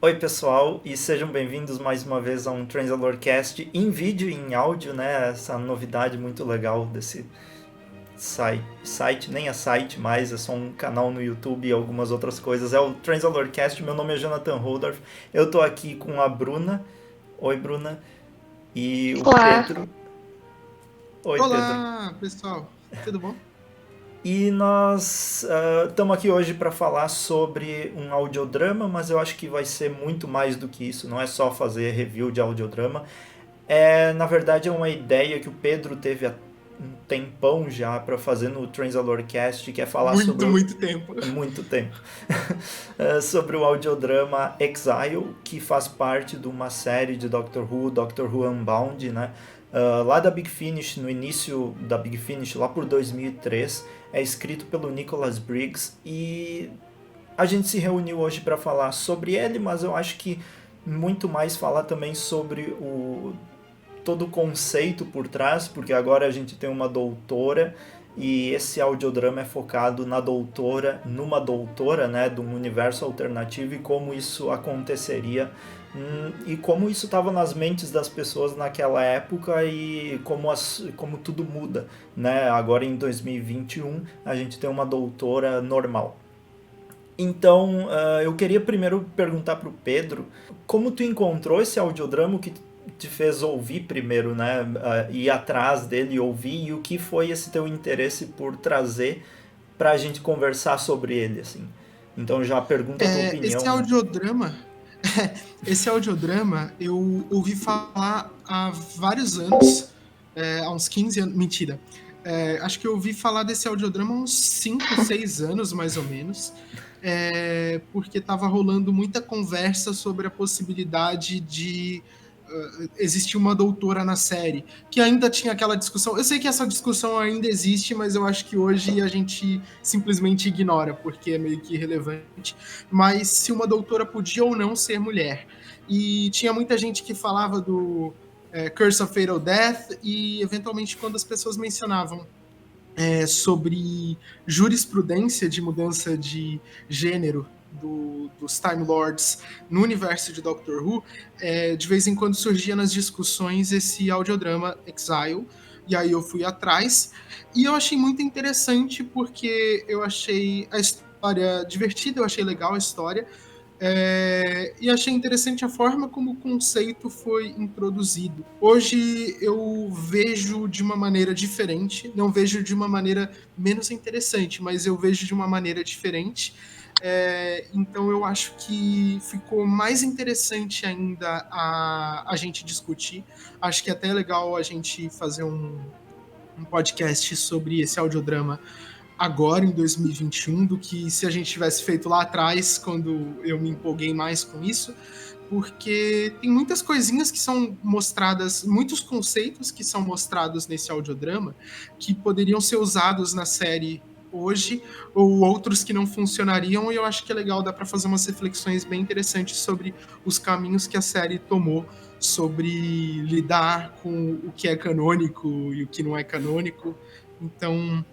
Oi, pessoal, e sejam bem-vindos mais uma vez a um Transalorcast em vídeo e em áudio, né? Essa novidade muito legal desse site, nem é site mais, é só um canal no YouTube e algumas outras coisas. É o Transalorcast, meu nome é Jonathan Holdorf, eu tô aqui com a Bruna. Oi, Bruna. E o Olá, Pedro. Oi, Pedro. Olá, pessoal. Tudo bom? E nós estamos aqui hoje para falar sobre um audiodrama, mas eu acho que vai ser muito mais do que isso, não é só fazer review de audiodrama. Na verdade, é uma ideia que o Pedro teve há um tempão já para fazer no Transalorcast, que é falar sobre Muito tempo. muito tempo, sobre o audiodrama Exile, que faz parte de uma série de Doctor Who Unbound, né? Lá da Big Finish, no início da Big Finish, lá por 2003, é escrito pelo Nicholas Briggs e a gente se reuniu hoje para falar sobre ele, mas eu acho que muito mais falar também sobre todo o conceito por trás, porque agora a gente tem uma doutora e esse audiodrama é focado numa doutora, né, de um universo alternativo e como isso aconteceria e como isso estava nas mentes das pessoas naquela época e como tudo muda, né? Agora em 2021 a gente tem uma doutora normal. Então, eu queria primeiro perguntar para o Pedro como tu encontrou esse audiodrama, o que te fez ouvir primeiro, né? Ir atrás dele e ouvir, e o que foi esse teu interesse por trazer para a gente conversar sobre ele, assim. Então já pergunta a tua Esse opinião, né? audiodrama, esse audiodrama eu ouvi falar há vários anos, há uns 15 anos, mentira. Acho que eu ouvi falar desse audiodrama há uns 5, 6 anos, mais ou menos, porque estava rolando muita conversa sobre a possibilidade de existir uma doutora na série, que ainda tinha aquela discussão. Eu sei que essa discussão ainda existe, mas eu acho que hoje a gente simplesmente ignora, porque é meio que irrelevante. Mas se uma doutora podia ou não ser mulher. E tinha muita gente que falava do Curse of Fatal Death, e eventualmente quando as pessoas mencionavam sobre jurisprudência de mudança de gênero dos Time Lords no universo de Doctor Who, de vez em quando surgia nas discussões esse audiodrama Exile, e aí eu fui atrás, e eu achei muito interessante porque eu achei a história divertida, eu achei legal a história, e achei interessante a forma como o conceito foi introduzido. Hoje eu vejo de uma maneira diferente, não vejo de uma maneira menos interessante, mas eu vejo de uma maneira diferente. Então eu acho que ficou mais interessante ainda a gente discutir. Acho que é até legal a gente fazer um podcast sobre esse audiodrama agora, em 2021, do que se a gente tivesse feito lá atrás, quando eu me empolguei mais com isso, porque tem muitas coisinhas que são mostradas, muitos conceitos que são mostrados nesse audiodrama que poderiam ser usados na série hoje, ou outros que não funcionariam, e eu acho que é legal, dá para fazer umas reflexões bem interessantes sobre os caminhos que a série tomou sobre lidar com o que é canônico e o que não é canônico. Então,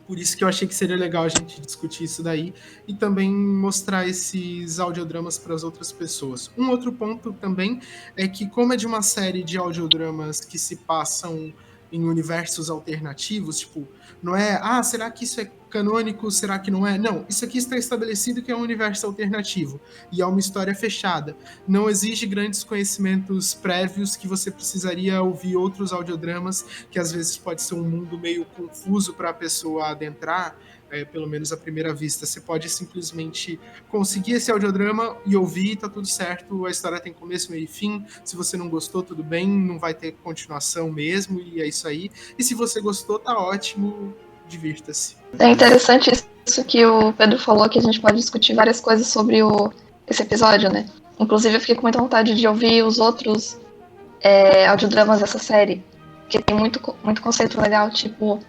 por isso que eu achei que seria legal a gente discutir isso daí e também mostrar esses audiodramas para as outras pessoas. Um outro ponto também é que, como é de uma série de audiodramas que se passam em universos alternativos, tipo, não é, será que isso é canônico, será que não é? Não, isso aqui está estabelecido que é um universo alternativo e é uma história fechada. Não exige grandes conhecimentos prévios que você precisaria ouvir outros audiodramas, que às vezes pode ser um mundo meio confuso para a pessoa adentrar, pelo menos à primeira vista. Você pode simplesmente conseguir esse audiodrama e ouvir, tá tudo certo, a história tem começo, meio e fim. Se você não gostou, tudo bem, não vai ter continuação mesmo, e é isso aí. E se você gostou, tá ótimo, divirta-se. é interessante isso que o Pedro falou, que a gente pode discutir várias coisas sobre esse episódio, né? Inclusive, eu fiquei com muita vontade de ouvir os outros audiodramas dessa série, porque tem muito conceito legal, tipo,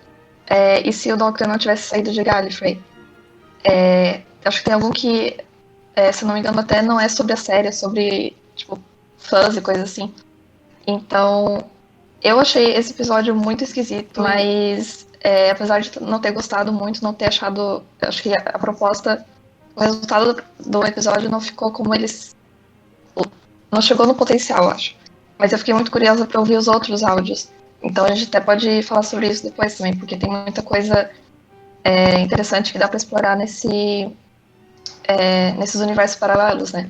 e se o Doctor não tivesse saído de Gallifrey? Acho que tem algum que, se não me engano, até não é sobre a série, é sobre, tipo, fãs e coisas assim. Então, eu achei esse episódio muito esquisito, mas apesar de não ter gostado muito, não ter achado. Acho que a proposta, o resultado do episódio não ficou como eles não chegou no potencial, eu acho. Mas eu fiquei muito curiosa para ouvir os outros áudios. Então a gente até pode falar sobre isso depois também, porque tem muita coisa interessante que dá para explorar nesses universos paralelos, né?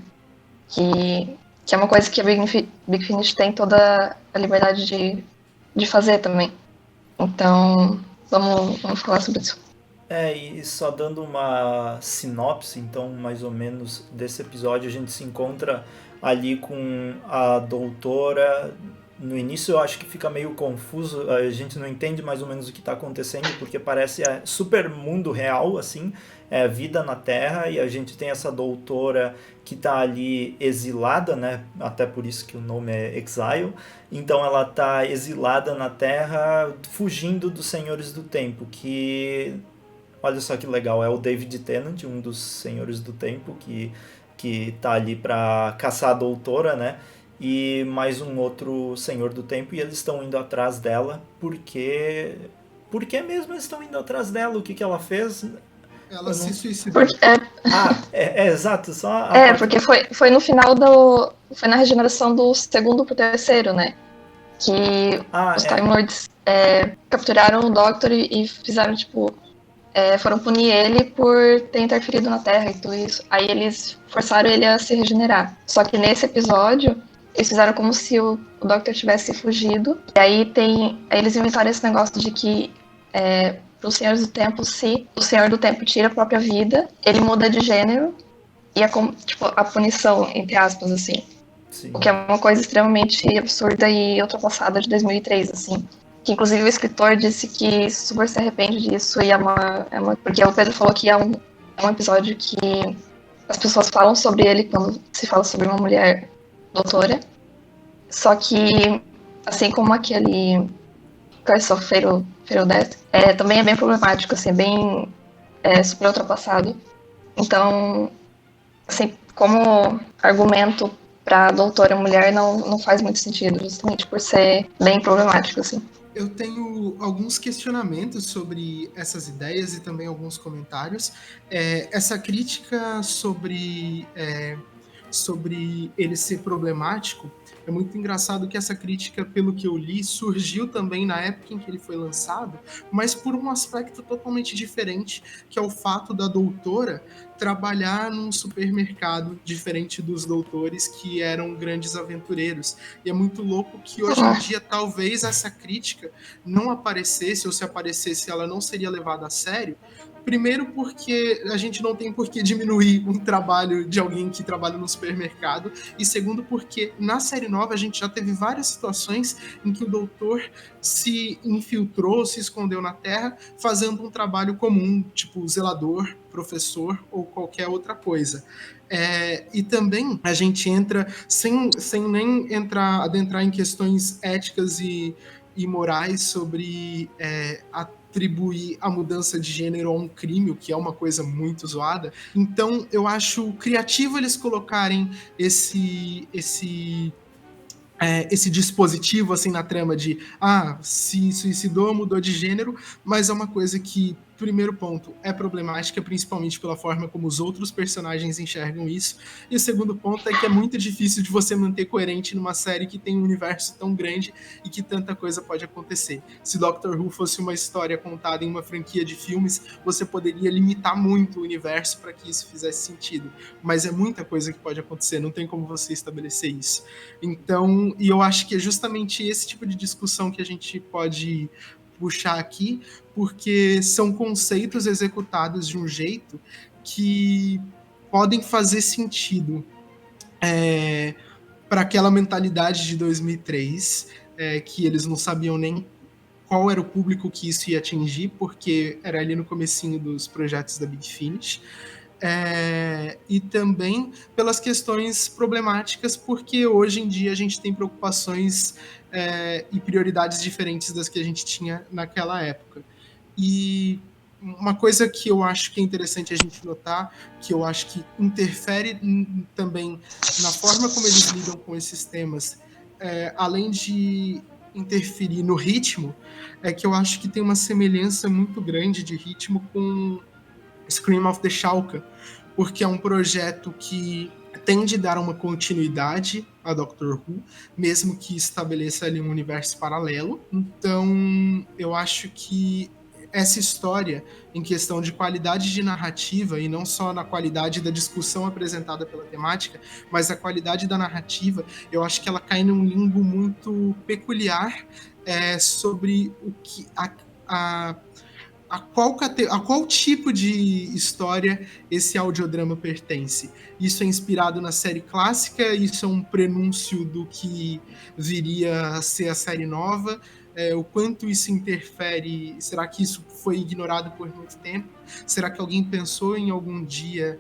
Que é uma coisa que a Big Finish tem toda a liberdade de fazer também. Então, vamos falar sobre isso. E só dando uma sinopse, então, mais ou menos, desse episódio, a gente se encontra ali com a doutora. No início eu acho que fica meio confuso, a gente não entende mais ou menos o que está acontecendo, porque parece super mundo real, assim, vida na Terra, e a gente tem essa doutora que está ali exilada, né? Até por isso que o nome é Exile. Então ela está exilada na Terra, fugindo dos Senhores do Tempo, que... Olha só que legal, é o David Tennant, um dos Senhores do Tempo, que tá ali para caçar a doutora, né? E mais um outro Senhor do Tempo, e eles estão indo atrás dela, porque... Por que mesmo eles estão indo atrás dela? O que ela fez? Ela se suicidou. Exato, só porque foi no final foi na regeneração do segundo pro terceiro, né? Que os Time Lords capturaram o Doctor e fizeram, tipo... foram punir ele por ter interferido na Terra e tudo isso. Aí eles forçaram ele a se regenerar. Só que nesse episódio, eles fizeram como se o Doctor tivesse fugido. E aí eles inventaram esse negócio de que para os Senhores do Tempo, se o Senhor do Tempo tira a própria vida, ele muda de gênero e a punição, entre aspas, assim. Sim. O que é uma coisa extremamente absurda e ultrapassada de 2003, assim. Que inclusive o escritor disse que super se arrepende disso e porque o Pedro falou que é um episódio que as pessoas falam sobre ele quando se fala sobre uma mulher doutora. Só que, assim como aquele Curse of Fatal Death, também é bem problemático, assim, bem super ultrapassado. Então, assim, como argumento pra doutora mulher não faz muito sentido, justamente por ser bem problemático, assim. Eu tenho alguns questionamentos sobre essas ideias e também alguns comentários. Essa crítica sobre ele ser problemático, é muito engraçado que essa crítica, pelo que eu li, surgiu também na época em que ele foi lançado, mas por um aspecto totalmente diferente, que é o fato da doutora trabalhar num supermercado diferente dos doutores que eram grandes aventureiros. E é muito louco que hoje em dia talvez essa crítica não aparecesse, ou se aparecesse ela não seria levada a sério. Primeiro porque a gente não tem por que diminuir um trabalho de alguém que trabalha no supermercado. E segundo porque na série nova a gente já teve várias situações em que o doutor se infiltrou, se escondeu na Terra, fazendo um trabalho comum, tipo zelador, professor ou qualquer outra coisa. E também a gente entra, sem nem adentrar em questões éticas e morais sobre atribuir a mudança de gênero a um crime, o que é uma coisa muito zoada. Então, eu acho criativo eles colocarem esse dispositivo assim na trama de se suicidou, mudou de gênero, mas é uma coisa que, primeiro ponto, é problemática, principalmente pela forma como os outros personagens enxergam isso, e o segundo ponto é que é muito difícil de você manter coerente numa série que tem um universo tão grande e que tanta coisa pode acontecer. Se Doctor Who fosse uma história contada em uma franquia de filmes, você poderia limitar muito o universo para que isso fizesse sentido, mas é muita coisa que pode acontecer, não tem como você estabelecer isso. Então, e eu acho que é justamente esse tipo de discussão que a gente pode puxar aqui, porque são conceitos executados de um jeito que podem fazer sentido para aquela mentalidade de 2003, que eles não sabiam nem qual era o público que isso ia atingir, porque era ali no comecinho dos projetos da Big Finish. E também pelas questões problemáticas, porque hoje em dia a gente tem preocupações e prioridades diferentes das que a gente tinha naquela época. E uma coisa que eu acho que é interessante a gente notar, que eu acho que interfere também na forma como eles lidam com esses temas, além de interferir no ritmo, é que eu acho que tem uma semelhança muito grande de ritmo com Scream of the Shalka, porque é um projeto que tende a dar uma continuidade a Doctor Who, mesmo que estabeleça ali um universo paralelo. Então, eu acho que essa história, em questão de qualidade de narrativa, e não só na qualidade da discussão apresentada pela temática, mas a qualidade da narrativa, eu acho que ela cai num limbo muito peculiar sobre o que a qual tipo de história esse audiodrama pertence. Isso é inspirado na série clássica, isso é um prenúncio do que viria a ser a série nova, o quanto isso interfere, será que isso foi ignorado por muito tempo? Será que alguém pensou em algum dia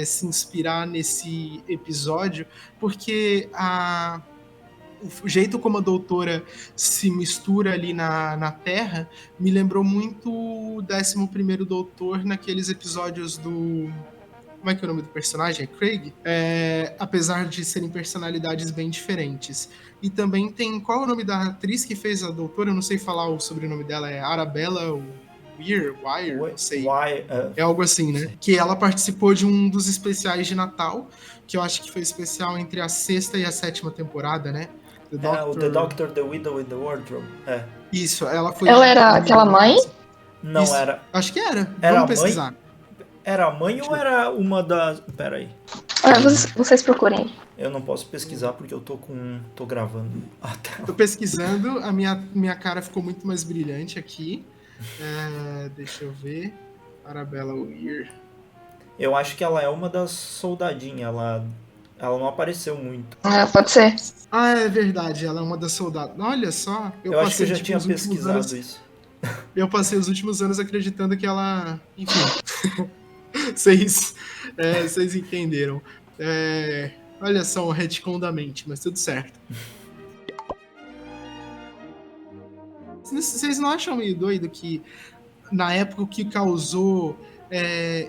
se inspirar nesse episódio? Porque o jeito como a doutora se mistura ali na Terra me lembrou muito o 11º Doutor naqueles episódios do... Como é que é o nome do personagem? É Craig? Apesar de serem personalidades bem diferentes. E também tem... Qual é o nome da atriz que fez a doutora? Eu não sei falar o sobrenome dela. É Arabella Wire, não sei. É algo assim, né? Sim. Que ela participou de um dos especiais de Natal, que eu acho que foi especial entre a 6ª e a 7ª temporada, né? O The Doctor, The Widow and the Wardrobe. Isso, ela foi... Ela era aquela mãe? Não, Isso. era... Acho que era. Era Vamos a mãe? pesquisar. Era a mãe ou era uma das... Pera aí. Vocês procurem. Eu não posso pesquisar porque eu tô gravando a tela. Tô pesquisando, a minha cara ficou muito mais brilhante aqui. Deixa eu ver. Arabella Weir. Eu acho que ela é uma das soldadinhas. Ela não apareceu muito. Pode ser. É verdade, ela é uma das soldadas. Olha só. Eu acho que eu já tinha pesquisado isso. Eu passei os últimos anos acreditando que ela... Enfim. Vocês entenderam. Olha só, um retcon da mente, mas tudo certo. Vocês não acham meio doido que na época o que causou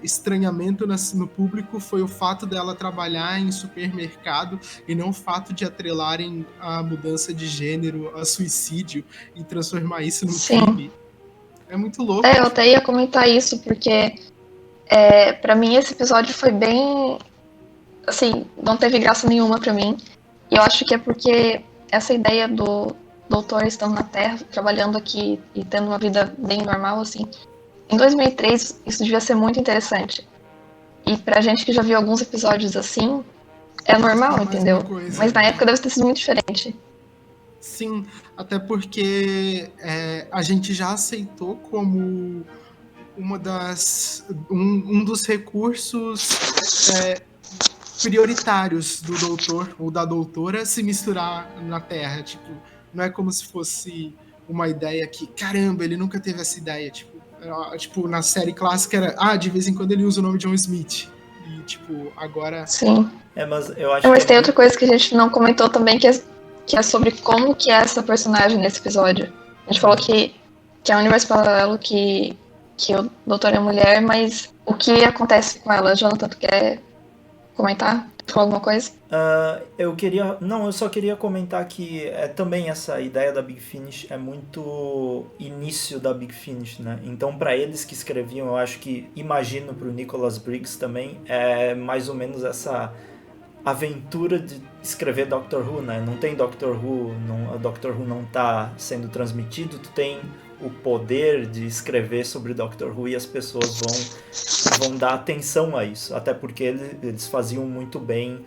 estranhamento no público foi o fato dela trabalhar em supermercado e não o fato de atrelarem a mudança de gênero a suicídio e transformar isso num crime? É muito louco. Eu até ia comentar isso, porque pra mim esse episódio foi bem... Assim, não teve graça nenhuma pra mim. E eu acho que é porque essa ideia do doutor estando na Terra, trabalhando aqui e tendo uma vida bem normal, assim... Em 2003, isso devia ser muito interessante. E pra gente que já viu alguns episódios assim, é normal, entendeu? Mas na época deve ter sido muito diferente. Sim, até porque a gente já aceitou como um dos recursos prioritários do doutor ou da doutora se misturar na Terra. Tipo, não é como se fosse uma ideia que, caramba, ele nunca teve essa ideia. Tipo, na série clássica era, de vez em quando ele usa o nome John Smith. E, tipo, agora... Sim. Mas eu acho mas tem outra coisa que a gente não comentou também, que é sobre como que é essa personagem nesse episódio. A gente falou que é um universo paralelo, que o doutor é mulher, mas o que acontece com ela? Jonathan, tu quer comentar? Falar alguma coisa? Eu só queria comentar que também essa ideia da Big Finish é muito início da Big Finish, né? Então, para eles que escreviam, eu acho que, imagino pro Nicholas Briggs também, é mais ou menos essa aventura de escrever Doctor Who, né? Não tem Doctor Who, a Doctor Who não tá sendo transmitido, tu tem o poder de escrever sobre Doctor Who e as pessoas vão dar atenção a isso, até porque eles faziam muito bem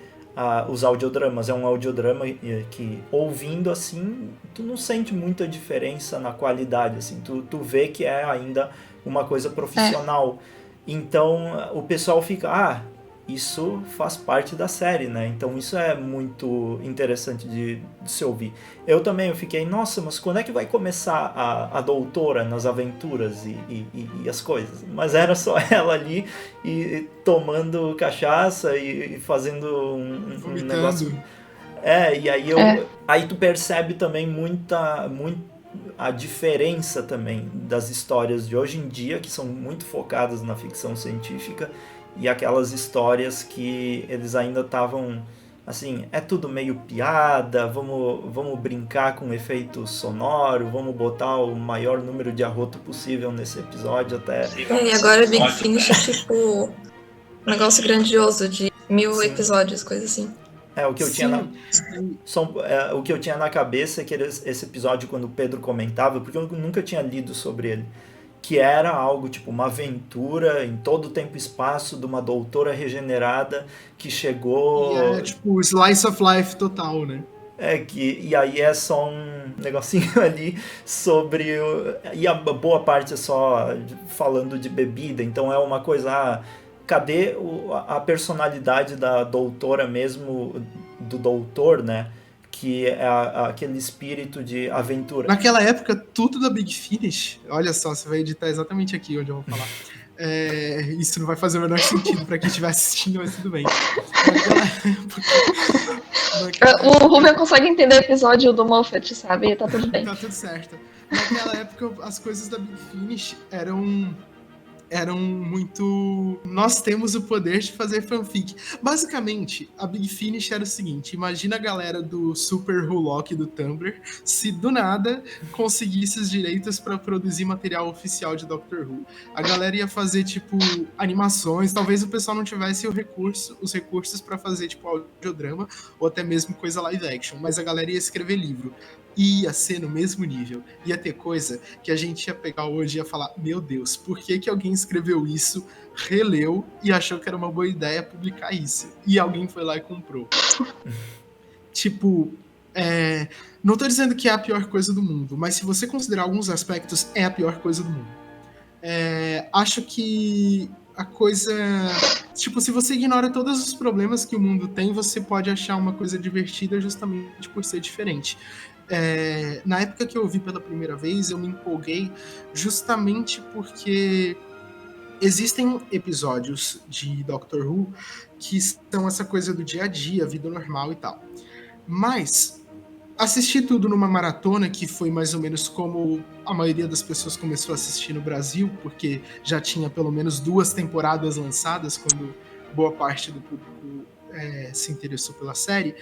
os audiodramas. É um audiodrama que, ouvindo assim, tu não sente muita diferença na qualidade, assim, tu vê que é ainda uma coisa profissional. Então o pessoal fica, isso faz parte da série, né? Então isso é muito interessante de se ouvir. Eu fiquei, nossa, mas quando é que vai começar a doutora nas aventuras e as coisas? Mas era só ela ali e tomando cachaça e fazendo um negócio... e aí tu percebe também a diferença também das histórias de hoje em dia, que são muito focadas na ficção científica, e aquelas histórias que eles ainda estavam, assim, é tudo meio piada, vamos brincar com efeito sonoro, vamos botar o maior número de arroto possível nesse episódio até... E agora Big Finish é tipo um negócio grandioso de 1000 Sim. episódios, coisa assim. O que eu tinha na, Sim. o que eu tinha na cabeça é que esse episódio, quando o Pedro comentava, porque eu nunca tinha lido sobre ele, que era algo tipo uma aventura em todo o tempo e espaço de uma doutora regenerada que E chegou. é tipo slice of life total, né? E aí é só um negocinho ali sobre. E a boa parte é só falando de bebida, então é uma coisa. Cadê a personalidade da doutora mesmo, do doutor, né? Que é aquele espírito de aventura. Naquela época, tudo da Big Finish, olha só, você vai editar exatamente aqui onde eu vou falar. Isso não vai fazer o menor sentido pra quem estiver assistindo, mas tudo bem. O Ruben consegue entender o episódio do Moffat, sabe? Tá tudo bem. Tá tudo certo. Naquela época, as coisas da Big Finish eram muito. Nós temos o poder de fazer fanfic. Basicamente, a Big Finish era o seguinte: imagina a galera do Super Hulock do Tumblr se do nada conseguisse os direitos para produzir material oficial de Doctor Who. A galera ia fazer, tipo, animações, talvez o pessoal não tivesse os recursos para fazer, tipo, audiodrama ou até mesmo coisa live action, mas a galera ia escrever livro. Ia ser no mesmo nível. Ia ter coisa que a gente ia pegar hoje e ia falar: meu Deus, por que alguém escreveu isso, releu e achou que era uma boa ideia publicar isso? E alguém foi lá e comprou. Tipo, não tô dizendo que é a pior coisa do mundo, mas se você considerar alguns aspectos, é a pior coisa do mundo. Acho que a coisa. Tipo, se você ignora todos os problemas que o mundo tem, você pode achar uma coisa divertida justamente por ser diferente. Na época que eu vi pela primeira vez, eu me empolguei justamente porque existem episódios de Doctor Who que são essa coisa do dia a dia, vida normal e tal. Mas assisti tudo numa maratona, que foi mais ou menos como a maioria das pessoas começou a assistir no Brasil, porque já tinha pelo menos 2 temporadas lançadas quando boa parte do público se interessou pela série.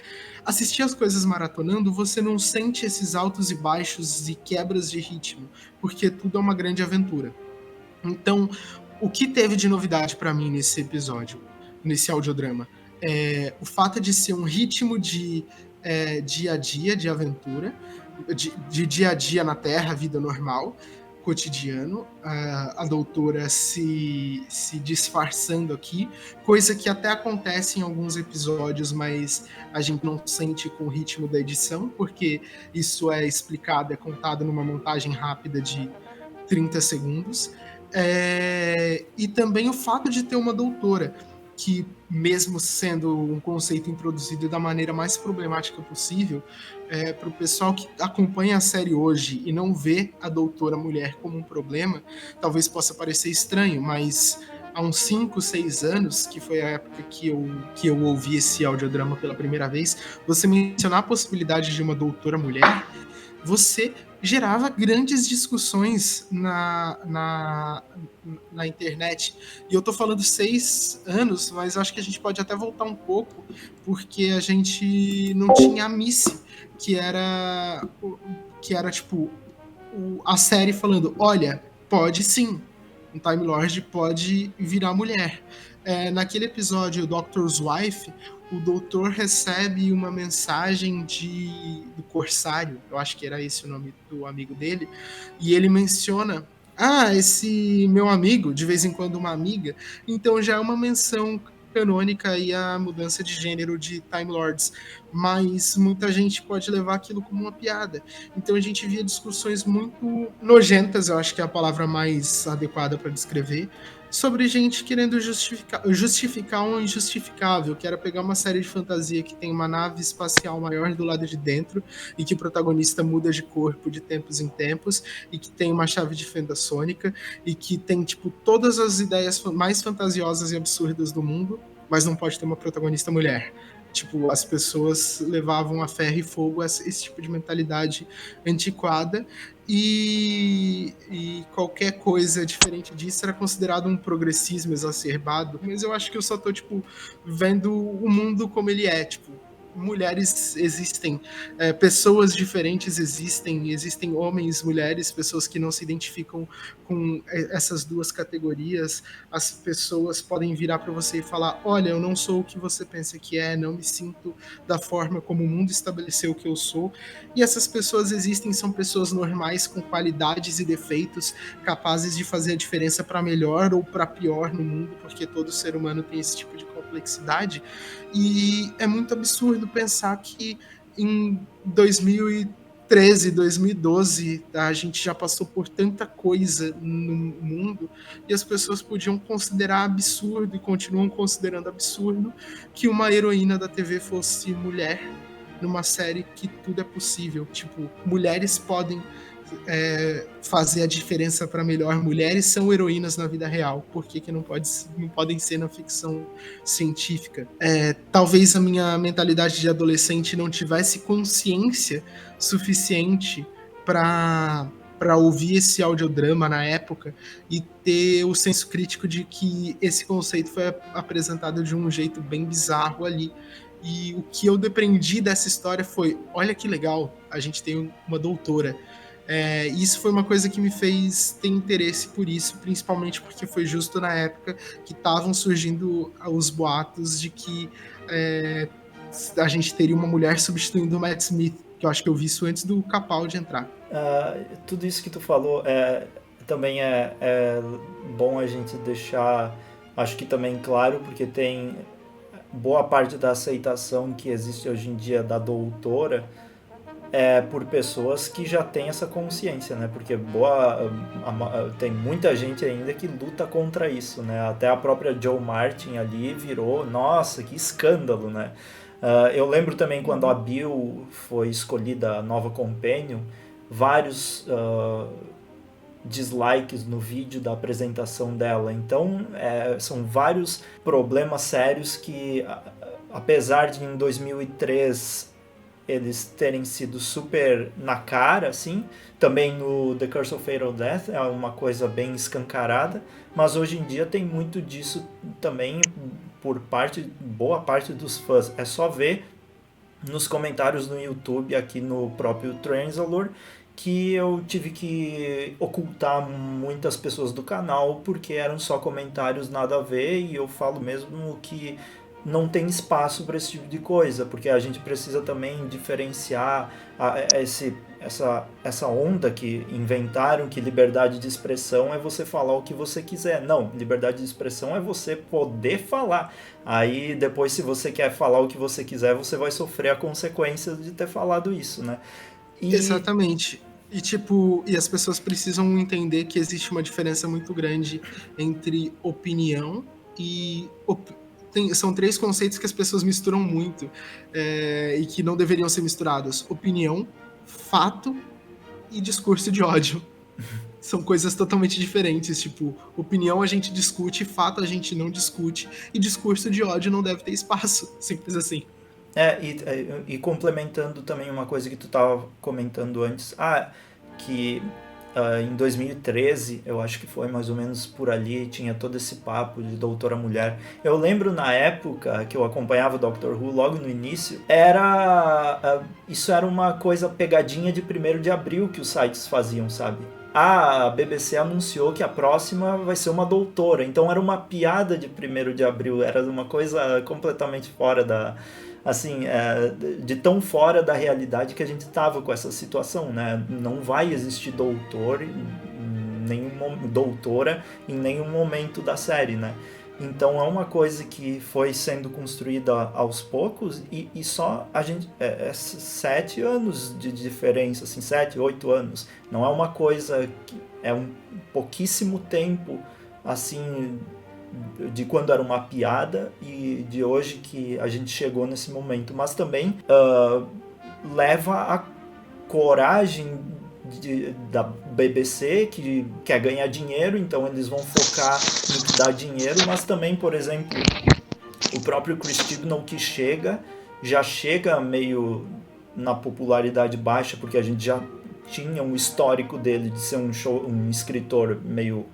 Assistir as coisas maratonando, você não sente esses altos e baixos e quebras de ritmo, porque tudo é uma grande aventura. Então, o que teve de novidade para mim nesse episódio, nesse audiodrama? O fato de ser um ritmo de dia a dia, de aventura, de dia a dia na Terra, vida normal, cotidiano, a doutora se disfarçando aqui, coisa que até acontece em alguns episódios, mas a gente não sente com o ritmo da edição, porque isso é explicado, é contado numa montagem rápida de 30 segundos. E também o fato de ter uma doutora que, mesmo sendo um conceito introduzido da maneira mais problemática possível, para o pessoal que acompanha a série hoje e não vê a doutora mulher como um problema, talvez possa parecer estranho, mas há uns 5, 6 anos, que foi a época que eu ouvi esse audiodrama pela primeira vez, você mencionar a possibilidade de uma doutora mulher, você gerava grandes discussões na internet. E eu tô falando 6 anos, mas acho que a gente pode até voltar um pouco, porque a gente não tinha a Missy, que era tipo a série falando: olha, pode sim, um Time Lord pode virar mulher. Naquele episódio, Doctor's Wife, o doutor recebe uma mensagem do Corsário, eu acho que era esse o nome do amigo dele, e ele menciona: esse meu amigo, de vez em quando uma amiga, então já é uma menção canônica e a mudança de gênero de Time Lords, mas muita gente pode levar aquilo como uma piada. Então a gente via discussões muito nojentas, eu acho que é a palavra mais adequada para descrever, sobre gente querendo justificar um injustificável, que era pegar uma série de fantasia que tem uma nave espacial maior do lado de dentro e que o protagonista muda de corpo de tempos em tempos e que tem uma chave de fenda sônica e que tem, tipo, todas as ideias mais fantasiosas e absurdas do mundo, mas não pode ter uma protagonista mulher. Tipo, as pessoas levavam a ferro e fogo esse tipo de mentalidade antiquada e qualquer coisa diferente disso era considerado um progressismo exacerbado. Mas eu acho que eu só tô, tipo, vendo o mundo como ele é, tipo, mulheres existem, pessoas diferentes existem homens, mulheres, pessoas que não se identificam com essas duas categorias. As pessoas podem virar para você e falar: olha, eu não sou o que você pensa que é, não me sinto da forma como o mundo estabeleceu que eu sou. E essas pessoas existem, são pessoas normais com qualidades e defeitos, capazes de fazer a diferença para melhor ou para pior no mundo, porque todo ser humano tem esse tipo de complexidade. E é muito absurdo pensar que em 2013, 2012, a gente já passou por tanta coisa no mundo e as pessoas podiam considerar absurdo e continuam considerando absurdo que uma heroína da TV fosse mulher numa série que tudo é possível. Tipo, mulheres podem fazer a diferença para melhor. Mulheres são heroínas na vida real. Por que não podem ser na ficção científica? Talvez a minha mentalidade de adolescente não tivesse consciência suficiente para ouvir esse audiodrama na época e ter o senso crítico de que esse conceito foi apresentado de um jeito bem bizarro ali. E o que eu deprendi dessa história foi: olha que legal, a gente tem uma doutora. Isso foi uma coisa que me fez ter interesse por isso, principalmente porque foi justo na época que estavam surgindo os boatos de que a gente teria uma mulher substituindo o Matt Smith, que eu acho que eu vi isso antes do Capaldi entrar. Tudo isso que tu falou também é bom a gente deixar, acho que também claro, porque tem boa parte da aceitação que existe hoje em dia da doutora por pessoas que já têm essa consciência, né? Porque tem muita gente ainda que luta contra isso, né? Até a própria Jo Martin ali virou, nossa, que escândalo, né? Eu lembro também quando a Bill foi escolhida a nova Companion, vários dislikes no vídeo da apresentação dela. Então, são vários problemas sérios que, apesar de em 2003 eles terem sido super na cara, assim, também no The Curse of Fatal Death é uma coisa bem escancarada, mas hoje em dia tem muito disso também por boa parte dos fãs. É só ver nos comentários no YouTube, aqui no próprio Transalore, que eu tive que ocultar muitas pessoas do canal porque eram só comentários nada a ver, e eu falo mesmo que não tem espaço para esse tipo de coisa, porque a gente precisa também diferenciar essa onda que inventaram, que liberdade de expressão é você falar o que você quiser. Não, liberdade de expressão é você poder falar. Aí depois, se você quer falar o que você quiser, você vai sofrer a consequência de ter falado isso, né? Exatamente. E as pessoas precisam entender que existe uma diferença muito grande entre opinião e são três conceitos que as pessoas misturam muito e que não deveriam ser misturados: opinião, fato e discurso de ódio. São coisas totalmente diferentes. Tipo, opinião a gente discute, fato a gente não discute, e discurso de ódio não deve ter espaço. Simples assim. E complementando também uma coisa que tu estava comentando antes, que em 2013, eu acho que foi mais ou menos por ali, tinha todo esse papo de doutora mulher. Eu lembro na época que eu acompanhava o Doctor Who, logo no início, isso era uma coisa pegadinha de 1º de abril que os sites faziam, sabe? A BBC anunciou que a próxima vai ser uma doutora, então era uma piada de 1º de abril, era uma coisa completamente fora de tão fora da realidade que a gente estava com essa situação, né? Não vai existir doutora em nenhum momento da série, né? Então é uma coisa que foi sendo construída aos poucos e só a gente 7 anos de diferença, assim, 7, 8 anos. Não é uma coisa que é um pouquíssimo tempo, assim, de quando era uma piada e de hoje que a gente chegou nesse momento, mas também leva a coragem da BBC, que quer ganhar dinheiro, então eles vão focar no que dá dinheiro, mas também, por exemplo, o próprio Chris Chibnall, que já chega meio na popularidade baixa, porque a gente já tinha um histórico dele de ser um escritor meio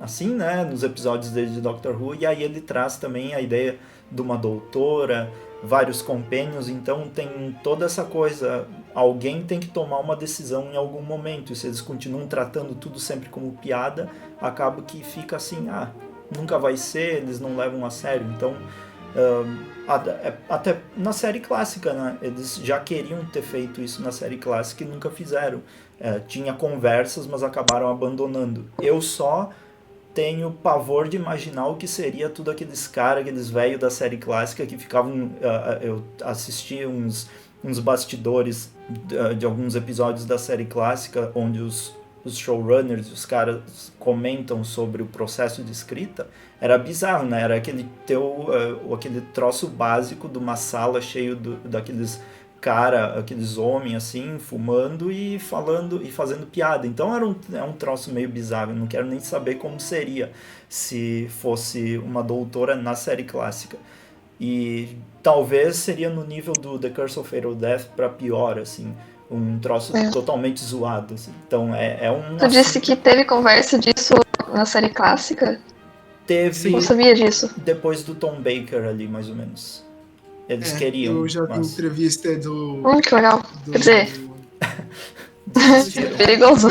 assim, né, nos episódios dele de Doctor Who, e aí ele traz também a ideia de uma doutora, vários compênios, então tem toda essa coisa, alguém tem que tomar uma decisão em algum momento, e se eles continuam tratando tudo sempre como piada, acaba que fica assim, nunca vai ser, eles não levam a sério, então até na série clássica, né, eles já queriam ter feito isso na série clássica e nunca fizeram, tinha conversas, mas acabaram abandonando. Eu só tenho pavor de imaginar o que seria tudo aqueles caras, aqueles velhos da série clássica que ficavam. Eu assisti uns bastidores de alguns episódios da série clássica onde os showrunners, os caras comentam sobre o processo de escrita. Era bizarro, né? Era aquele troço básico de uma sala cheio daqueles aqueles homens assim, fumando e falando e fazendo piada. Então é um troço meio bizarro. Eu não quero nem saber como seria se fosse uma doutora na série clássica. E talvez seria no nível do The Curse of Fatal Death para pior, assim. Um troço totalmente zoado. Assim. Então é um. Tu disse que teve conversa disso na série clássica? Teve. Eu não sabia disso. Depois do Tom Baker ali, mais ou menos. Eles queriam. Eu já vi entrevista do. Que legal. Quer dizer. Perigoso.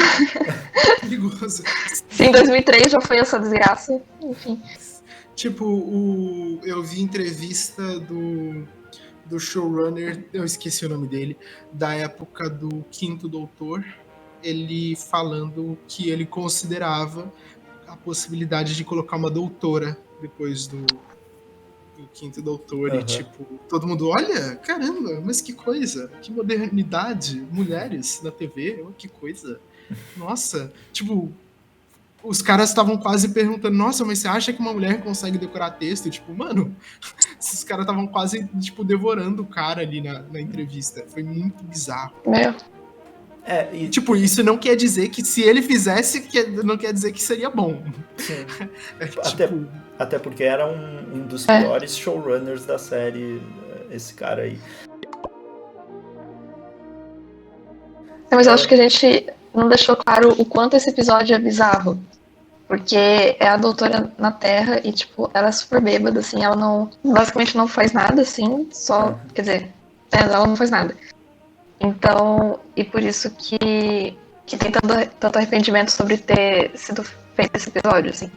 Perigoso. Sim, 2003 já foi essa desgraça. Enfim. Tipo, eu vi entrevista do showrunner, eu esqueci o nome dele, da época do Quinto Doutor, ele falando que ele considerava a possibilidade de colocar uma doutora depois do Quinto Doutor, e tipo, todo mundo, olha, caramba, mas que coisa, que modernidade, mulheres na TV, que coisa, nossa, tipo, os caras estavam quase perguntando, nossa, mas você acha que uma mulher consegue decorar texto? Tipo, mano, esses caras estavam quase, tipo, devorando o cara ali na entrevista, foi muito bizarro. E tipo, isso não quer dizer que se ele fizesse, não quer dizer que seria bom. Sim. Até porque era um dos piores showrunners da série, esse cara aí. Mas eu acho que a gente não deixou claro o quanto esse episódio é bizarro. Porque é a doutora na Terra e, tipo, ela é super bêbada, assim, ela não... Basicamente não faz nada, assim, só... Quer dizer, ela não faz nada. Então, e por isso que tem tanto arrependimento sobre ter sido feito esse episódio, assim.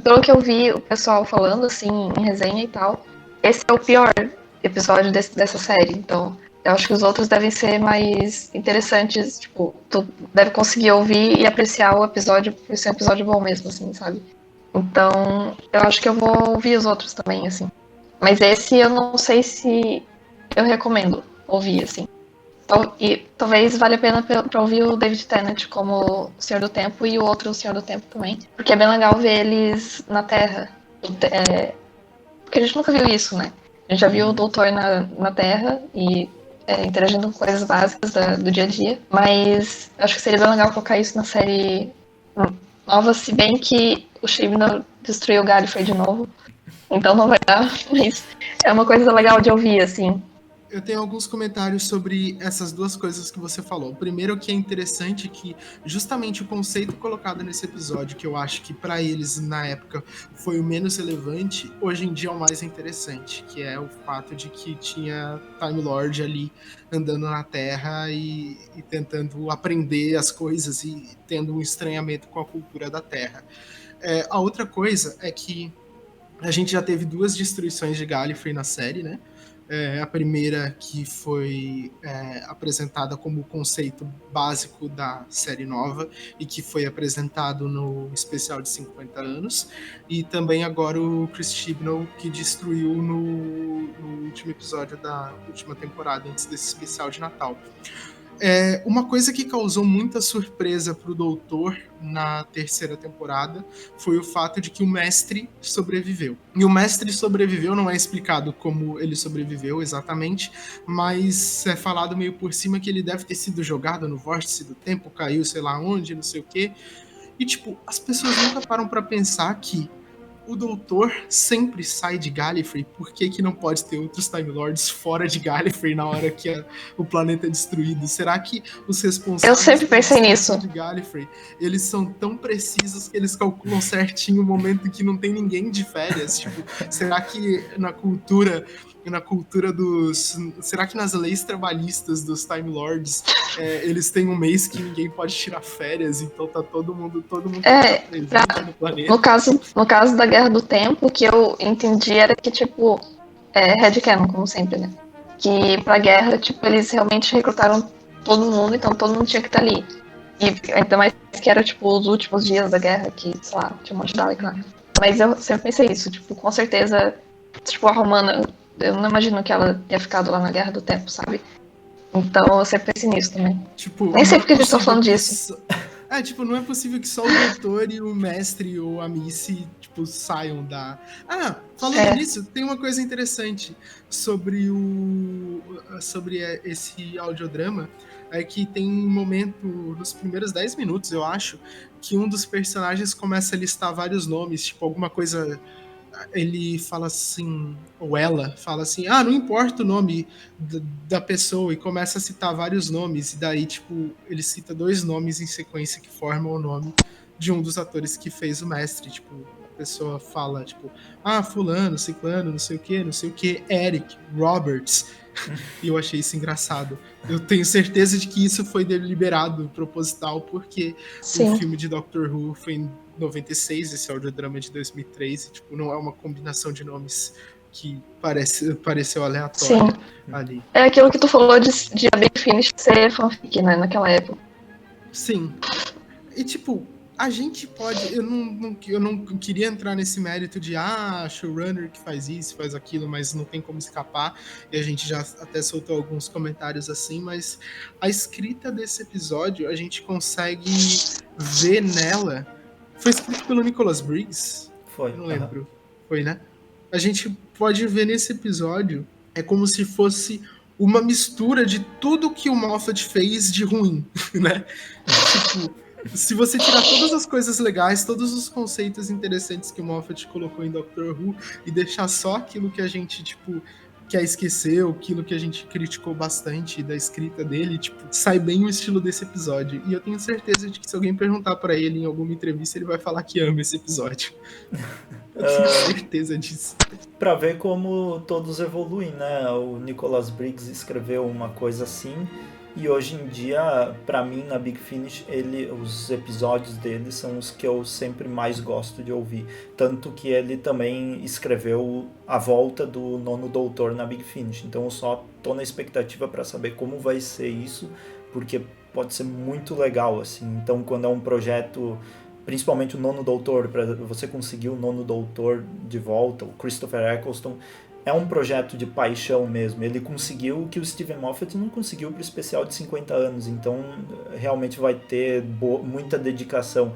Pelo que eu vi o pessoal falando, assim, em resenha e tal, esse é o pior episódio dessa série. Então, eu acho que os outros devem ser mais interessantes, tipo, tu deve conseguir ouvir e apreciar o episódio por ser um episódio bom mesmo, assim, sabe? Então, eu acho que eu vou ouvir os outros também, assim. Mas esse eu não sei se eu recomendo ouvir, assim. E talvez valha a pena pra ouvir o David Tennant como o Senhor do Tempo e o outro o Senhor do Tempo também. Porque é bem legal ver eles na Terra. Porque a gente nunca viu isso, né? A gente já viu o Doutor na Terra e interagindo com coisas básicas do dia a dia. Mas acho que seria bem legal colocar isso na série nova, se bem que o Chibnall destruiu o Gallifrey de novo. Então não vai dar, mas é uma coisa legal de ouvir, assim. Eu tenho alguns comentários sobre essas duas coisas que você falou. O primeiro, que é interessante, que justamente o conceito colocado nesse episódio, que eu acho que para eles na época foi o menos relevante, hoje em dia é o mais interessante, que é o fato de que tinha Time Lord ali andando na Terra e tentando aprender as coisas e tendo um estranhamento com a cultura da Terra. A outra coisa é que a gente já teve 2 destruições de Gallifrey na série, né? A primeira que foi apresentada como conceito básico da série nova e que foi apresentado no especial de 50 anos, e também agora o Chris Chibnall, que destruiu no último episódio da última temporada, antes desse especial de Natal. Uma coisa que causou muita surpresa pro Doutor na terceira temporada foi o fato de que o Mestre sobreviveu. E o Mestre sobreviveu, não é explicado como ele sobreviveu exatamente, mas é falado meio por cima que ele deve ter sido jogado no vórtice do tempo, caiu sei lá onde, não sei o quê. E tipo, as pessoas nunca param pra pensar que o Doutor sempre sai de Gallifrey, por que não pode ter outros Time Lords fora de Gallifrey na hora que o planeta é destruído? Será que os responsáveis eu sempre pensei nisso de Gallifrey, eles são tão precisos que eles calculam certinho o momento que não tem ninguém de férias? Tipo, será que na cultura na cultura dos... Será que nas leis trabalhistas dos Time Lords eles têm um mês que ninguém pode tirar férias, então tá todo mundo tá presente no planeta? No caso da Guerra do Tempo, o que eu entendi era que, tipo, headcanon, como sempre, né? Que pra guerra, tipo, eles realmente recrutaram todo mundo, então todo mundo tinha que estar ali. E ainda mais que era, tipo, os últimos dias da guerra, que, sei lá, tinha um monte de Dalek lá. Mas eu sempre pensei isso, tipo, com certeza, tipo, a Romana, eu não imagino que ela tenha ficado lá na Guerra do Tempo, sabe? Então eu sempre pensei nisso também. Tipo, Nem sei não é porque a gente tá possível falando que disso. tipo, não é possível que só o doutor e o mestre ou a Missy, tipo, saiam da... Falando nisso, tem uma coisa interessante sobre esse audiodrama, é que tem um momento, nos primeiros 10 minutos, eu acho, que um dos personagens começa a listar vários nomes, tipo, alguma coisa... Ele fala assim, ou ela fala assim, não importa o nome da pessoa, e começa a citar vários nomes, e daí, tipo, ele cita 2 nomes em sequência que formam o nome de um dos atores que fez o mestre, tipo, a pessoa fala, tipo, fulano, ciclano, não sei o que, Eric, Roberts, e eu achei isso engraçado. Eu tenho certeza de que isso foi deliberado, proposital, porque Sim. o filme de Doctor Who foi em 96, esse audiodrama de 2003, e, tipo, não é uma combinação de nomes que pareceu aleatória ali. É aquilo que tu falou de a Big Finish ser fanfic, né, naquela época. Sim. E, tipo, a gente pode... Eu não queria entrar nesse mérito de showrunner que faz isso, faz aquilo, mas não tem como escapar. E a gente já até soltou alguns comentários assim, mas a escrita desse episódio, a gente consegue ver nela... Foi escrito pelo Nicholas Briggs? Foi. Eu não lembro. Foi, né? A gente pode ver nesse episódio, é como se fosse uma mistura de tudo que o Moffat fez de ruim, né? Tipo, se você tirar todas as coisas legais, todos os conceitos interessantes que o Moffat colocou em Doctor Who e deixar só aquilo que a gente, tipo, quer esquecer, aquilo que a gente criticou bastante da escrita dele, tipo, sai bem o estilo desse episódio. E eu tenho certeza de que se alguém perguntar pra ele em alguma entrevista, ele vai falar que ama esse episódio. Eu tenho certeza disso. Pra ver como todos evoluem, né? O Nicholas Briggs escreveu uma coisa assim, e hoje em dia, pra mim, na Big Finish, os episódios dele são os que eu sempre mais gosto de ouvir. Tanto que ele também escreveu a volta do Nono Doutor na Big Finish. Então eu só tô na expectativa pra saber como vai ser isso, porque pode ser muito legal, assim. Então, quando é um projeto... Principalmente o Nono Doutor, para você conseguir o Nono Doutor de volta, o Christopher Eccleston, é um projeto de paixão mesmo. Ele conseguiu o que o Steven Moffat não conseguiu para o especial de 50 anos, então realmente vai ter muita dedicação.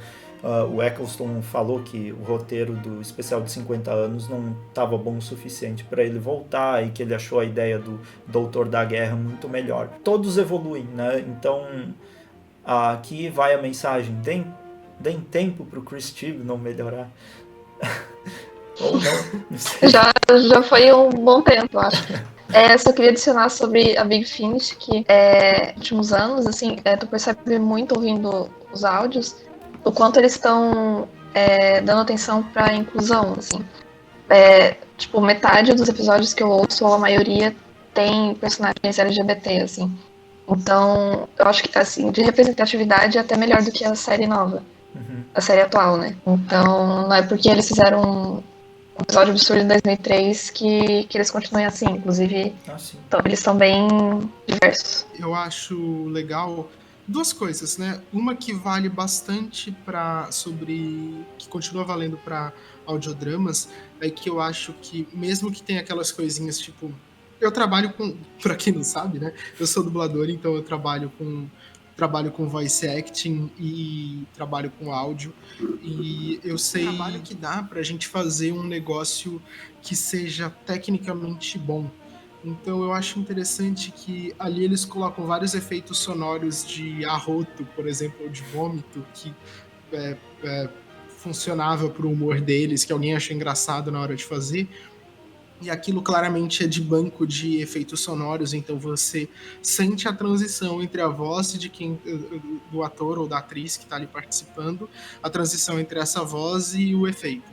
O Eccleston falou que o roteiro do especial de 50 anos não estava bom o suficiente para ele voltar e que ele achou a ideia do Doutor da Guerra muito melhor. Todos evoluem, né? Então aqui vai a mensagem: deem tempo pro Chris Steele não melhorar. Ou não sei. Já foi um bom tempo, eu acho. Só queria adicionar sobre a Big Finish, que nos últimos anos, assim, tu percebe muito ouvindo os áudios, o quanto eles estão dando atenção pra inclusão, assim. Tipo, metade dos episódios que eu ouço, ou a maioria, tem personagens LGBT, assim. Então, eu acho que, assim, de representatividade é até melhor do que a série nova. A série atual, né? Então, não é porque eles fizeram um episódio absurdo em 2003 que eles continuem assim. Inclusive, então, eles são bem diversos. Eu acho legal 2 coisas, né? Uma que vale bastante que continua valendo para audiodramas, é que eu acho que, mesmo que tenha aquelas coisinhas, tipo... Eu trabalho com... Pra quem não sabe, né? Eu sou dublador, então eu trabalho com voice acting e trabalho com áudio, e eu sei o trabalho que dá pra gente fazer um negócio que seja tecnicamente bom. Então eu acho interessante que ali eles colocam vários efeitos sonoros de arroto, por exemplo, ou de vômito, que funcionava pro humor deles, que alguém achou engraçado na hora de fazer. E aquilo claramente é de banco de efeitos sonoros, então você sente a transição entre a voz do ator ou da atriz que está ali participando, a transição entre essa voz e o efeito.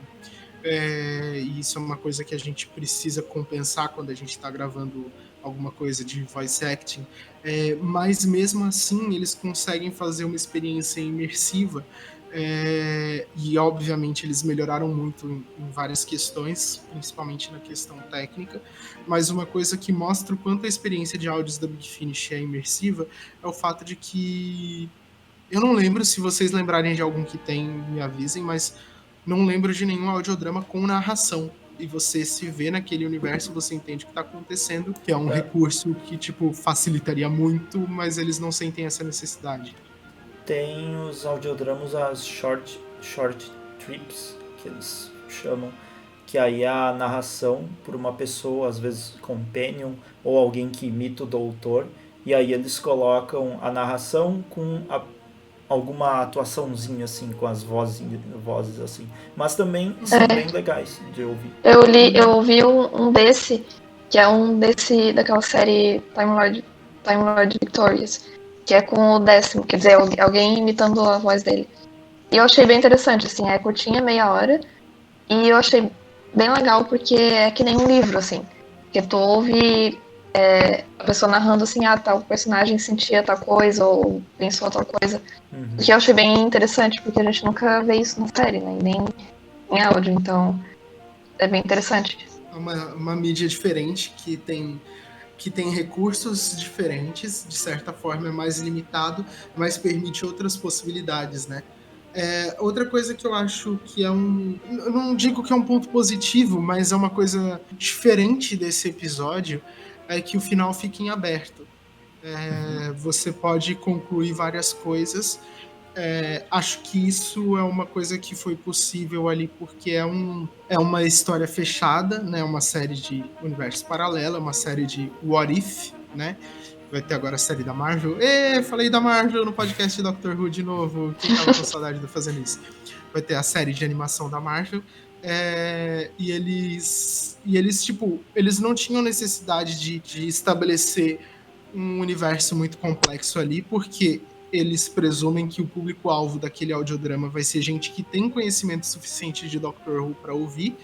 E isso é uma coisa que a gente precisa compensar quando a gente está gravando alguma coisa de voice acting. Mas mesmo assim, eles conseguem fazer uma experiência imersiva. E obviamente eles melhoraram muito em várias questões, principalmente na questão técnica, mas uma coisa que mostra o quanto a experiência de áudios da Big Finish é imersiva é o fato de que eu não lembro, se vocês lembrarem de algum que tem, me avisem, mas não lembro de nenhum audiodrama com narração. E você se vê naquele universo, você entende o que está acontecendo, que é um recurso que, tipo, facilitaria muito, mas eles não sentem essa necessidade. Tem os audiodramas, as short trips, que eles chamam, que aí é a narração por uma pessoa, às vezes companion, ou alguém que imita o doutor, e aí eles colocam a narração com alguma atuaçãozinha, assim, com as vozes assim. Mas também são bem legais de ouvir. Eu ouvi um desse, que é daquela série Time Lord Victorious, que é com o 10º, quer dizer, alguém imitando a voz dele. E eu achei bem interessante, assim, é curtinha, meia hora, e eu achei bem legal porque é que nem um livro, assim, porque tu ouve a pessoa narrando assim, tal personagem sentia tal coisa, ou pensou tal coisa, o que eu achei bem interessante, porque a gente nunca vê isso na série, né, nem em áudio, então é bem interessante. É uma mídia diferente que tem recursos diferentes, de certa forma é mais limitado, mas permite outras possibilidades, né? Outra coisa que eu acho que eu não digo que é um ponto positivo, mas é uma coisa diferente desse episódio, é que o final fica em aberto. Você pode concluir várias coisas. Acho que isso é uma coisa que foi possível ali porque é uma história fechada, né? Uma série de universo paralelo, uma série de What If, né? Vai ter agora a série da Marvel. Falei da Marvel no podcast de Doctor Who de novo. Quem tava com saudade de eu fazendo isso? Vai ter a série de animação da Marvel. E eles, tipo, eles não tinham necessidade de estabelecer um universo muito complexo ali, porque eles presumem que o público-alvo daquele audiodrama vai ser gente que tem conhecimento suficiente de Doctor Who para ouvir,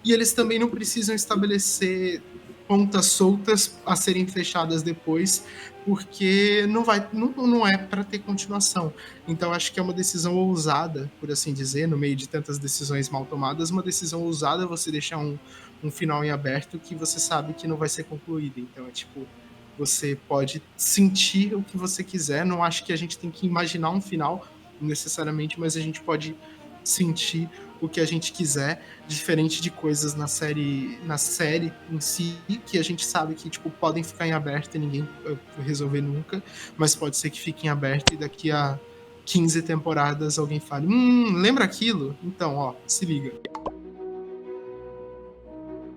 e eles também não precisam estabelecer pontas soltas a serem fechadas depois, porque não é para ter continuação. Então acho que é uma decisão ousada, por assim dizer, no meio de tantas decisões mal tomadas, uma decisão ousada você deixar um final em aberto que você sabe que não vai ser concluído. Então é tipo, você pode sentir o que você quiser. Não acho que a gente tem que imaginar um final necessariamente, mas a gente pode sentir o que a gente quiser, diferente de coisas na série em si, que a gente sabe que tipo podem ficar em aberto e ninguém resolver nunca, mas pode ser que fiquem aberto e daqui a 15 temporadas alguém fale, lembra aquilo? Então, ó, se liga.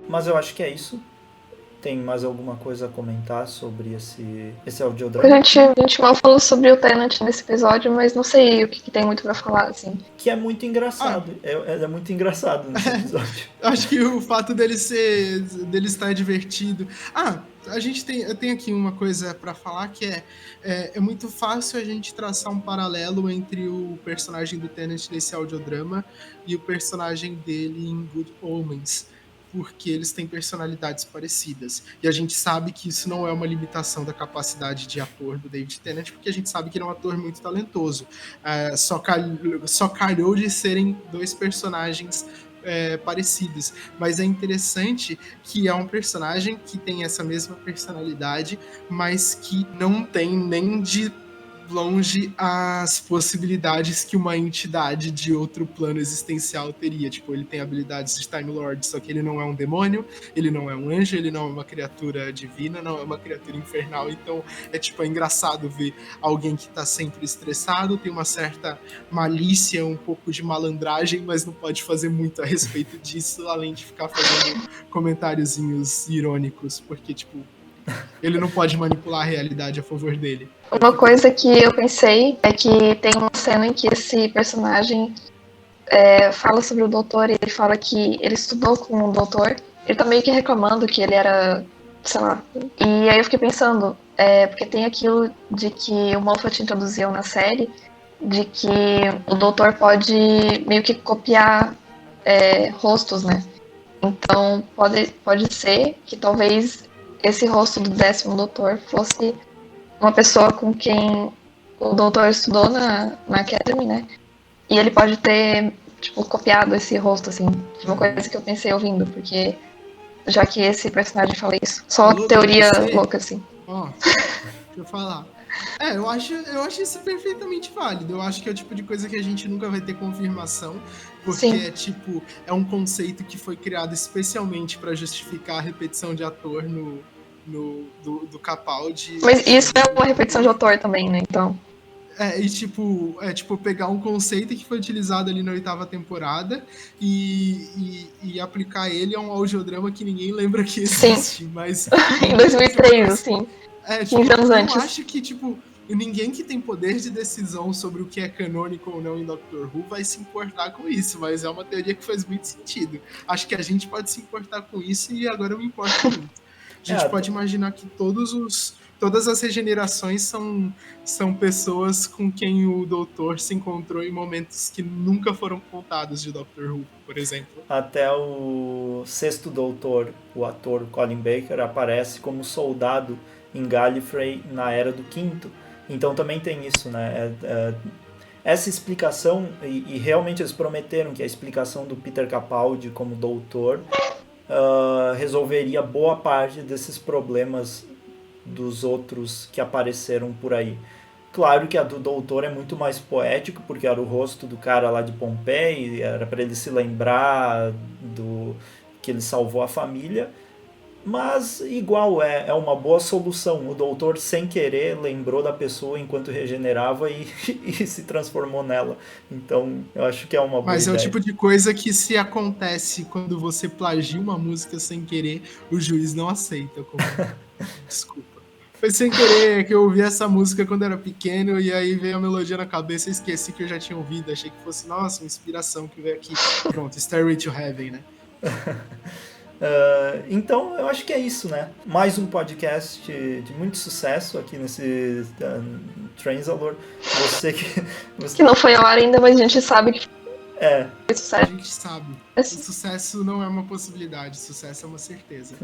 Mas eu acho que é isso. Tem mais alguma coisa a comentar sobre esse audiodrama? A gente mal falou sobre o Tenet nesse episódio, mas não sei o que tem muito pra falar, assim. Que é muito engraçado. É muito engraçado nesse episódio. Acho que o fato dele estar divertido. A gente tem aqui uma coisa pra falar que é muito fácil a gente traçar um paralelo entre o personagem do Tenet nesse audiodrama e o personagem dele em Good Omens, porque eles têm personalidades parecidas. E a gente sabe que isso não é uma limitação da capacidade de ator do David Tennant, porque a gente sabe que ele é um ator muito talentoso. Só calhou de serem dois personagens parecidos. Mas é interessante que é um personagem que tem essa mesma personalidade, mas que não tem nem de longe as possibilidades que uma entidade de outro plano existencial teria. Tipo, ele tem habilidades de Time Lord, só que ele não é um demônio, ele não é um anjo, ele não é uma criatura divina, não é uma criatura infernal. Então, é engraçado ver alguém que tá sempre estressado, tem uma certa malícia, um pouco de malandragem, mas não pode fazer muito a respeito disso, além de ficar fazendo comentáriozinhos irônicos, porque, tipo, ele não pode manipular a realidade a favor dele. Uma coisa que eu pensei é que tem uma cena em que esse personagem fala sobre o doutor e ele fala que ele estudou com o doutor. Ele tá meio que reclamando que ele era, sei lá. E aí eu fiquei pensando, porque tem aquilo de que o Moffat introduziu na série, de que o doutor pode meio que copiar rostos, né? Então, pode ser que talvez esse rosto do 10º doutor fosse uma pessoa com quem o doutor estudou na Academy, né? E ele pode ter, tipo, copiado esse rosto, assim. Uma coisa que eu pensei ouvindo, porque já que esse personagem fala isso. Só Falou do teoria NPC? louca, assim. Ó, deixa eu falar. Eu acho isso perfeitamente válido. Eu acho que é o tipo de coisa que a gente nunca vai ter confirmação, porque Sim. é um conceito que foi criado especialmente para justificar a repetição de ator do Capaldi. Mas isso é uma repetição de autor também, né? Então. Pegar um conceito que foi utilizado ali na 8ª temporada e aplicar ele a um audiodrama que ninguém lembra que existe. Sim. Mas Em 2003, assim. 15 anos eu antes. acho que, ninguém que tem poder de decisão sobre o que é canônico ou não em Doctor Who vai se importar com isso, mas é uma teoria que faz muito sentido. Acho que a gente pode se importar com isso e agora eu me importo muito. A gente pode imaginar que todas as regenerações são pessoas com quem o doutor se encontrou em momentos que nunca foram contados de Doctor Who, por exemplo. Até o 6º doutor, o ator Colin Baker, aparece como soldado em Gallifrey na Era do 5º. Então também tem isso, né? Essa explicação, e realmente eles prometeram que a explicação do Peter Capaldi como doutor resolveria boa parte desses problemas dos outros que apareceram por aí. Claro que a do doutor é muito mais poético, porque era o rosto do cara lá de Pompeii, era para ele se lembrar do que ele salvou a família, mas igual é uma boa solução. O doutor, sem querer, lembrou da pessoa enquanto regenerava e se transformou nela. Então eu acho que é uma boa Mas ideia. É o tipo de coisa que, se acontece quando você plagia uma música sem querer, o juiz não aceita como desculpa. Foi sem querer que eu ouvi essa música quando era pequeno e aí veio a melodia na cabeça e esqueci que eu já tinha ouvido. Achei que fosse, nossa, uma inspiração que veio aqui. Pronto, Stairway to Heaven, né? Então eu acho que é isso, né? Mais um podcast de muito sucesso aqui nesse Transalore. Que não foi ao ar ainda, mas a gente sabe que foi sucesso. A gente sabe. O sucesso não é uma possibilidade, sucesso é uma certeza.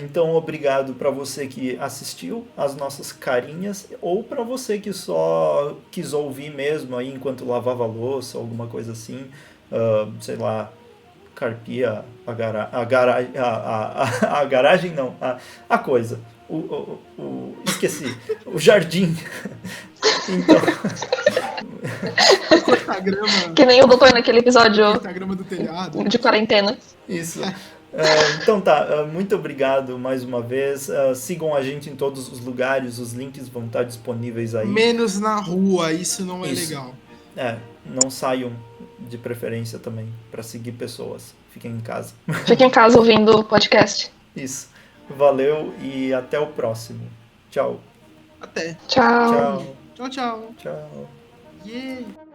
Então, obrigado para você que assistiu as nossas carinhas, ou para você que só quis ouvir mesmo aí enquanto lavava a louça, alguma coisa assim, sei lá, carpia a garagem, não, a coisa, esqueci, o jardim. Então... Cortar grama. Que nem o doutor naquele episódio cortar grama do telhado. De quarentena. Isso. Então tá, muito obrigado mais uma vez. Sigam a gente em todos os lugares, os links vão estar disponíveis aí. Menos na rua, isso não é legal. Não saiam de preferência também, para seguir pessoas. Fiquem em casa. Fiquem em casa ouvindo o podcast. Isso. Valeu e até o próximo. Tchau. Até. Tchau. Tchau, tchau. Tchau. Yeah.